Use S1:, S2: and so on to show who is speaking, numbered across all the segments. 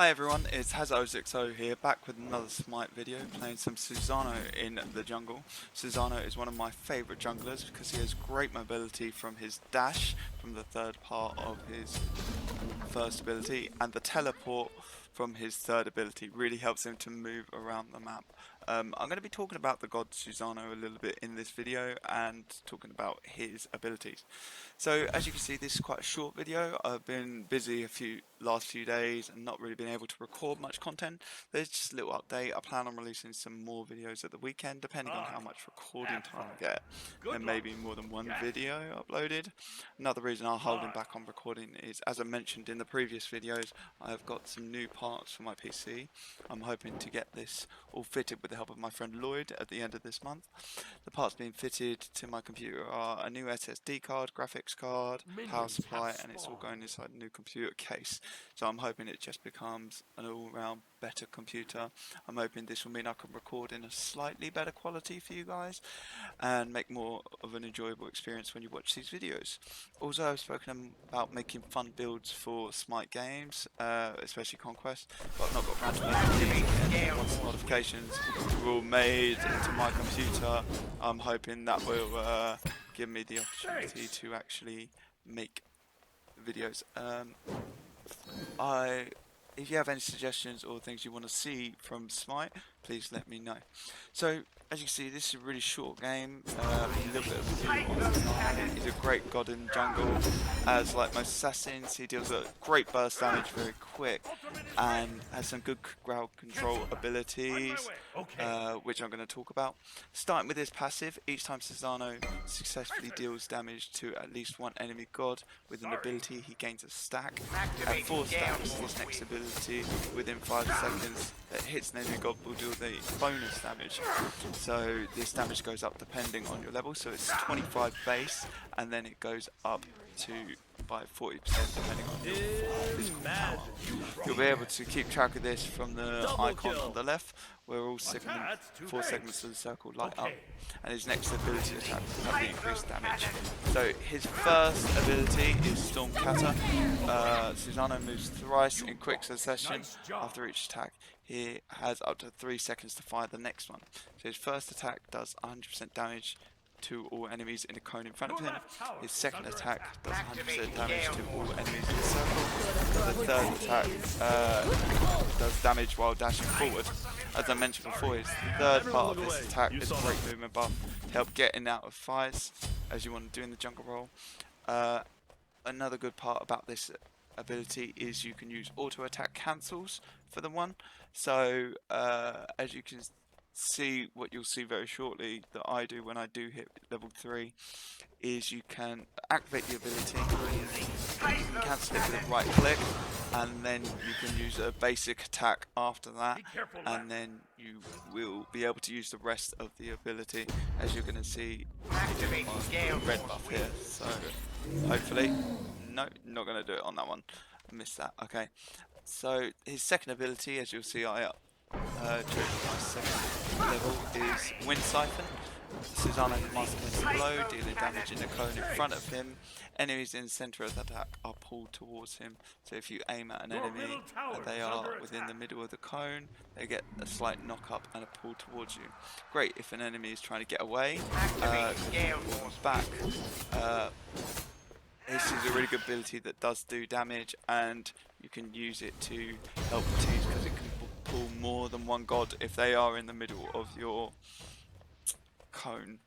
S1: Hi everyone, it's Hazo60 here, back with another Smite video, playing some Susano in the jungle. Susano is one of my favourite junglers because he has great mobility from his dash, from the third part of his first ability, and the teleport from his third ability really helps him to move around the map. I'm going to be talking about the god Susano a little bit in this video and talking about his abilities. So as you can see, this is quite a short video. I've been busy last few days and not really been able to record much content. There's just a little update. I plan on releasing some more videos at the weekend, depending on how much recording time I get. There may be more than one video uploaded. Another reason I'm holding back on recording is, as I mentioned in the previous videos, I have got some new parts for my PC. I'm hoping to get this all fitted with the help of my friend Lloyd at the end of this month. The parts being fitted to my computer are a new SSD card, graphics card, power supply, and it's all going inside a new computer case. So I'm hoping it just becomes an all-round better computer. I'm hoping this will mean I can record in a slightly better quality for you guys and make more of an enjoyable experience when you watch these videos. Also, I've spoken about making fun builds for Smite games, especially Conquest, but I've not got around to making these yet. Once the modifications are all made into my computer, I'm hoping that will give me the opportunity to actually make videos. If you have any suggestions or things you want to see from Smite, please let me know. So, as you can see, this is a really short game. A little bit of a He's a great god in jungle. As like most assassins, he deals a great burst damage very quick and has some good crowd control abilities, which I'm going to talk about. Starting with his passive, each time Susano successfully deals damage to at least one enemy god with an ability, he gains a stack. At 4 stacks, his next ability within 5 seconds that hits an enemy god will deal the bonus damage. So this damage goes up depending on your level, so it's 25 base and then it goes up to by 40% depending on your physical power. You'll be able to keep track of this from the icon on the left, where all 4 segments of the circle light up, and his next ability attack will have the increased damage. So his first ability is Storm Kata. Susano moves thrice in quick succession. After each attack, he has up to 3 seconds to fire the next one. So his first attack does 100% damage to all enemies in a cone in front of him. His second attack does 100% damage to all enemies in the circle. The third attack does damage while dashing forward. As I mentioned before, his third part of this attack is a great movement buff to help get in and out of fires, as you want to do in the jungle role. Another good part about this ability is you can use auto attack cancels for the one. So as you can see, what you'll see very shortly that I do when I do hit level 3 is you can activate the ability, cancel it with a right click, and then you can use a basic attack after that, and then you will be able to use the rest of the ability, as you're going to see my red buff here. So hopefully, no, not going to do it on that one, I missed that. Okay, so his second ability, as you'll see during my second level, is Wind Siphon. Susano can master Wind Blow, dealing damage in the cone in front of him. Enemies in the centre of the attack are pulled towards him. So if you aim at an enemy and they are within the middle of the cone, they get a slight knock up and are pulled towards you. Great if an enemy is trying to get away, back. This is a really good ability that does do damage, and you can use it to help teams because it can pull more than one god if they are in the middle of your cone,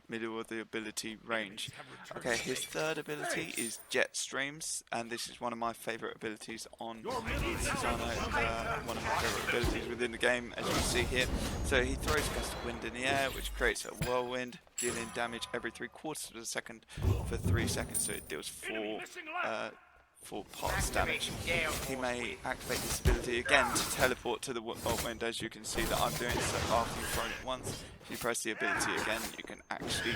S1: middle of the ability range. Okay, his third ability is Jet Streams, and this is one of my favourite abilities on Susano, one of my favourite abilities within the game, as you can see here. So he throws a gust of wind in the air, which creates a whirlwind, dealing damage every 3/4 of a second for 3 seconds, so it deals 4 parts damage. He may activate this ability again to teleport to the whirlwind, as you can see that I'm doing. So after you've thrown it once, if you press the ability again, you can actually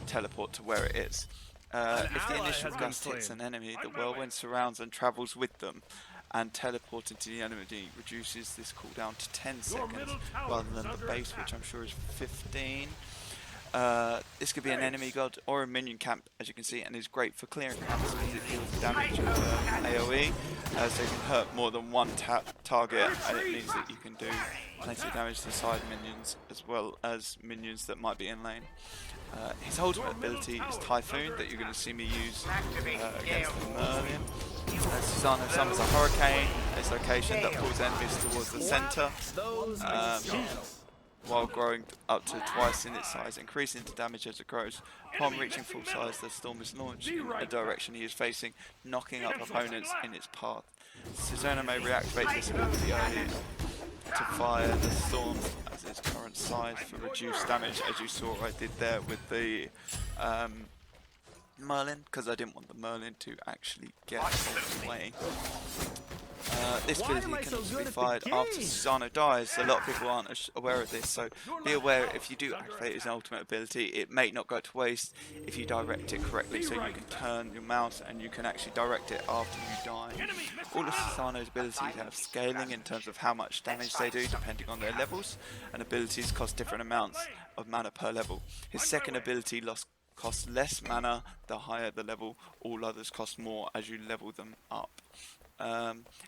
S1: teleport to where it is. If the initial gust hits an enemy, the whirlwind surrounds and travels with them, and teleporting to the enemy reduces this cooldown to 10 seconds rather than the base, which I'm sure is 15. This could be an enemy god or a minion camp, as you can see, and is great for clearing camps because it deals damage with AoE, so you can hurt more than one target, and it means that you can do plenty of damage to side minions as well as minions that might be in lane. His ultimate ability is Typhoon, that you're going to see me use against the Merlin. Susano summons a hurricane at its location that pulls enemies towards the centre, while growing up to twice in its size, increasing the damage as it grows. Upon reaching full size, the storm is launched in the direction he is facing, knocking up opponents in its path. Susano may reactivate this ability early to fire the storm as its current size for reduced damage, as you saw I did there with the Merlin, because I didn't want the Merlin to actually get away. This ability can also be fired after Susano dies. A lot of people aren't aware of this, so be aware if you do activate his ultimate ability, it may not go to waste if you direct it correctly, so you can turn your mouse and you can actually direct it after you die. All of Susano's abilities have scaling in terms of how much damage they do depending on their levels, and abilities cost different amounts of mana per level. His second ability costs less mana the higher the level, all others cost more as you level them up.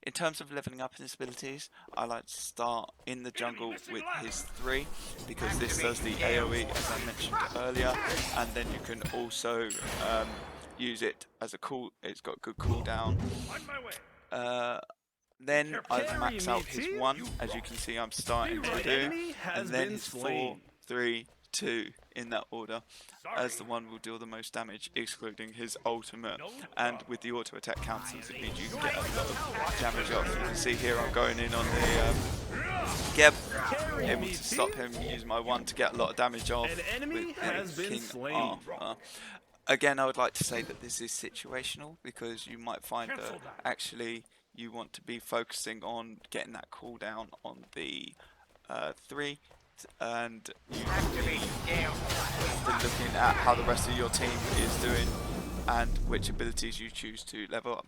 S1: In terms of leveling up his abilities, I like to start in the jungle with his 3, because this does the AoE as I mentioned earlier, and then you can also use it as a it's got good cooldown. Then I max out his 1, as you can see I'm starting to do, and then his 4, 3, 2 in that order, as the 1 will deal the most damage, excluding his ultimate, and with the auto attack counters it means you can get a lot of damage off. You can see here I'm going in on the Geb, able to stop him, use my 1 to get a lot of damage off with King Arthur. Again, I would like to say that this is situational, because you might find that actually you want to be focusing on getting that cooldown on the 3, and you be looking at how the rest of your team is doing and which abilities you choose to level up.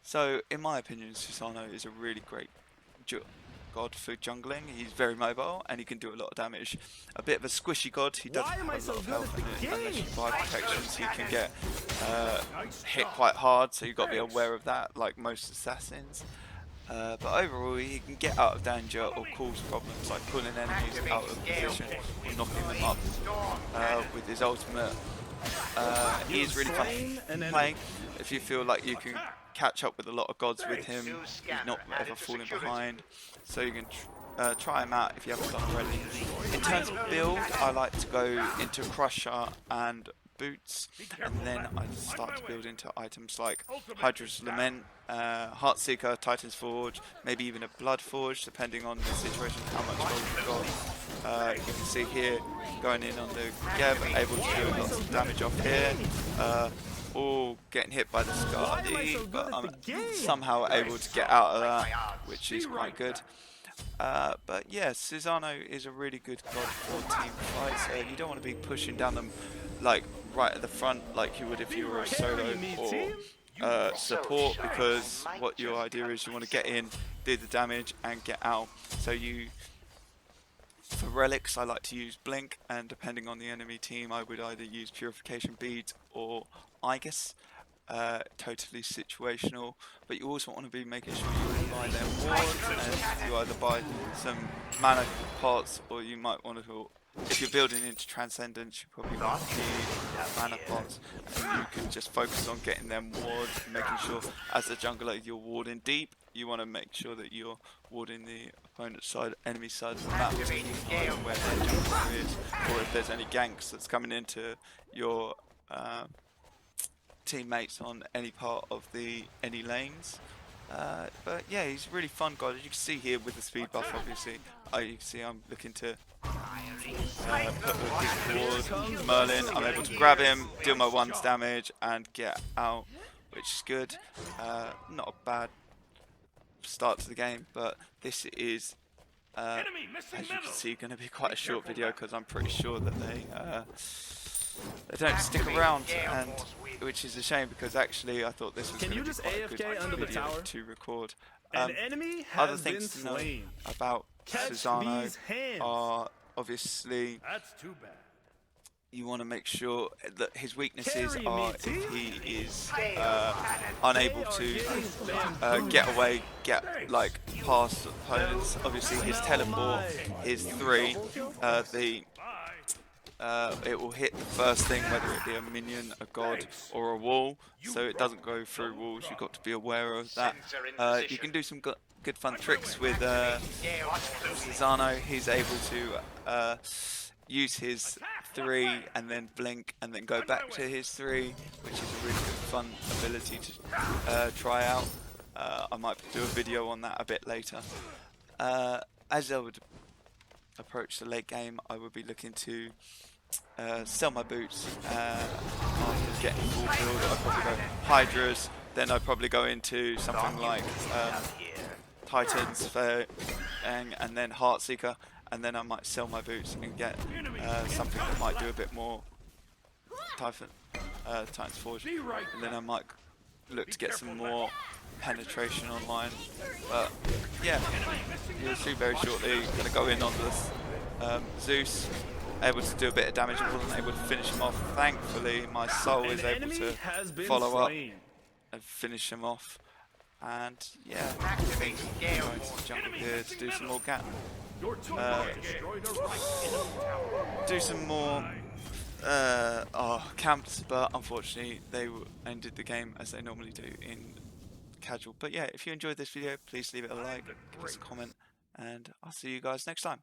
S1: So in my opinion, Susano is a really great god for jungling. He's very mobile and he can do a lot of damage. A bit of a squishy god, he doesn't have a lot of health in it. Unless you buy protections, he can get hit quite hard, so you've got to be aware of that, like most assassins. But overall, he can get out of danger or cause problems, like pulling enemies out of position or knocking them up with his ultimate. He is really fun playing. If you feel like you can catch up with a lot of gods with him, he's not ever falling behind, so you can try him out if you haven't done already. In terms of build, I like to go into Crusher and Boots, and then I start to build into items like Hydra's Lament, Heartseeker, Titan's Forge, maybe even a Blood Forge, depending on the situation, how much gold you've got. You can see here, going in on the Geb, able to do lots of damage off here, all getting hit by the Skadi, but I'm somehow able to get out of that, which is quite good. But yeah, Susano is a really good god for team fights. You don't want to be pushing down them like right at the front like you would if you were a solo or support, because what your idea is, you want to get in, do the damage and get out. So for relics I like to use Blink, and depending on the enemy team I would either use Purification Beads or Aegis. Totally situational, but you also want to be making sure you buy their wards, and you either buy some mana pots, or you might want to, if you're building into Transcendence, you probably want to need mana pots, and you can just focus on getting them wards, making sure as a jungler you're warding deep. You want to make sure that you're warding the opponent's side, enemy side of the map, to keep an eye on where their jungler is, or if there's any ganks that's coming into your teammates on any part of any lanes. But yeah, he's a really fun god. As you can see here with the speed buff, obviously, you can see I'm looking to put his ward, Merlin. I'm able to grab him, deal my 1's damage and get out, which is good. Not a bad start to the game, but this is as you can see going to be quite a short video, because I'm pretty sure that they don't stick around, and which is a shame, because actually I thought this was going to be quite a good video to record. Other things to know about Susano are obviously you want to make sure that his weaknesses are if he is unable to get away, get like past opponents. Obviously his teleport, his 3, it will hit the first thing, whether it be a minion, a god, or a wall, so it doesn't go through walls. You've got to be aware of that. You can do some good fun tricks with Susano. He's able to use his 3 and then blink and then go back to his 3, which is a really good fun ability to try out. I might do a video on that a bit later. As I would approach the late game, I would be looking to sell my boots. After getting full build, I'd probably go Hydras, then I'd probably go into something like Titans, and then Heartseeker, and then I might sell my boots and get something that might do a bit more Titans Forge, and then I might look to get some more penetration online. But yeah, you'll see very shortly. I'm going to go in on this Zeus, able to do a bit of damage. I wasn't able to finish him off. Thankfully, my soul is able to follow up and finish him off. And yeah, I'm going to jump in here to do some more do some more camps, but unfortunately they ended the game as they normally do in casual. But yeah, if you enjoyed this video, please leave it a like, give us a comment, and I'll see you guys next time.